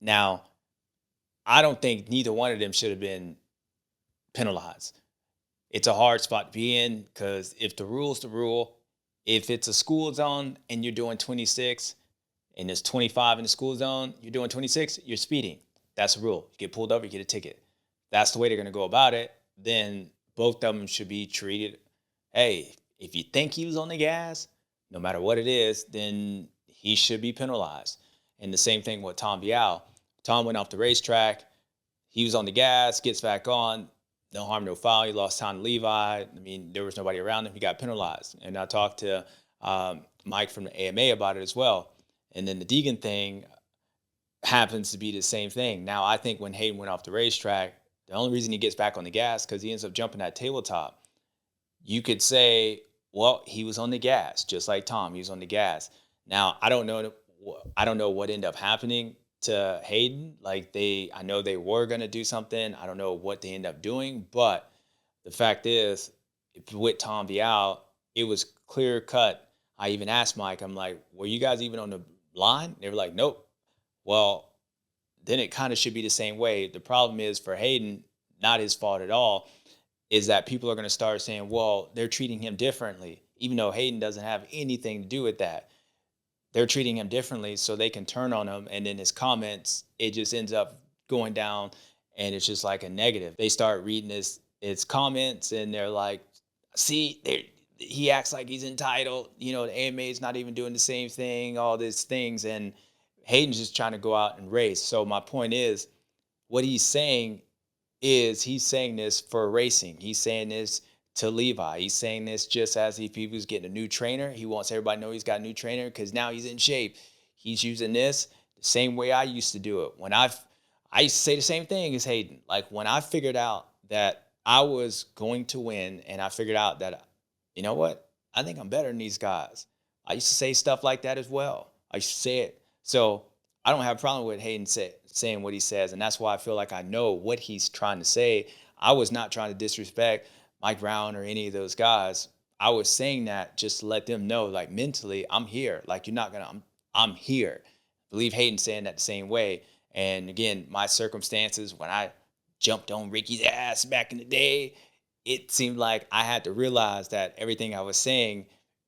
Now, I don't think neither one of them should have been penalized. It's a hard spot to be in because if the rule's the rule, if it's a school zone and you're doing 26 and there's 25 in the school zone, you're doing 26, you're speeding. That's the rule. You get pulled over, you get a ticket. That's the way they're going to go about it. Then both of them should be treated. Hey, if you think he was on the gas, no matter what it is, then he should be penalized. And the same thing with Tom Vialle. Tom went off the racetrack. He was on the gas, gets back on. No harm, no foul. He lost time to Levi. I mean, there was nobody around him. He got penalized. And I talked to Mike from the AMA about it as well. And then the Deegan thing happens to be the same thing. Now, I think when Hayden went off the racetrack, the only reason he gets back on the gas because he ends up jumping that tabletop. You could say, well, he was on the gas, just like Tom. He was on the gas. Now, I don't know. I don't know what ended up happening to Hayden. Like I know they were gonna do something. I don't know what they end up doing, but the fact is, with Tom Vial, it was clear cut. I even asked Mike, I'm like, were you guys even on the line? They were like, nope. Well, then it kind of should be the same way. The problem is for Hayden, not his fault at all, is that people are going to start saying, well, they're treating him differently, even though Hayden doesn't have anything to do with that. They're treating him differently so they can turn on him. And then his comments, it just ends up going down and it's just like a negative. They start reading his comments and they're like, see, he acts like he's entitled. You know, the AMA is not even doing the same thing, all these things. And Hayden's just trying to go out and race. So my point is, what he's saying is he's saying this for racing. He's saying this to Levi. He's saying this just as if he was getting a new trainer. He wants everybody to know he's got a new trainer because now he's in shape. He's using this the same way I used to do it. I used to say the same thing as Hayden. Like when I figured out that I was going to win and I figured out that, you know what? I think I'm better than these guys. I used to say stuff like that as well. I used to say it. So I don't have a problem with Hayden saying what he says. And that's why I feel like I know what he's trying to say. I was not trying to disrespect Mike Brown or any of those guys. I was saying that just to let them know, like mentally, I'm here. Like you're not gonna, I'm here. I believe Hayden's saying that the same way. And again, my circumstances when I jumped on Ricky's ass back in the day, it seemed like I had to realize that everything I was saying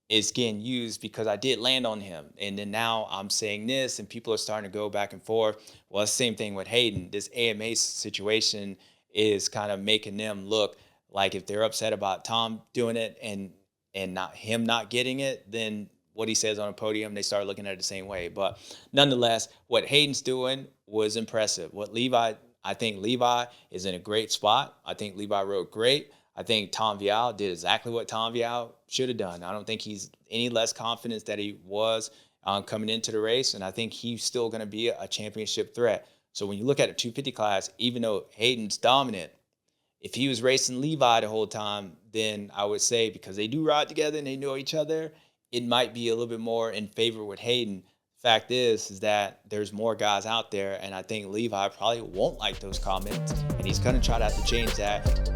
is getting used because I did land on him. And then now I'm saying this and people are starting to go back and forth. Well, it's the same thing with Hayden. This AMA situation is kind of making them look like if they're upset about Tom doing it and not him not getting it, then what he says on a podium, they start looking at it the same way. But nonetheless, what Hayden's doing was impressive. I think Levi is in a great spot. I think Levi rode great. I think Tom Vial did exactly what Tom Vial should have done. I don't think he's any less confident that he was coming into the race, and I think he's still going to be a championship threat. So when you look at the 250 class, even though Hayden's dominant, if he was racing Levi the whole time, then I would say because they do ride together and they know each other, it might be a little bit more in favor with Hayden. Fact is that there's more guys out there, and I think Levi probably won't like those comments, and he's going to try to have to change that.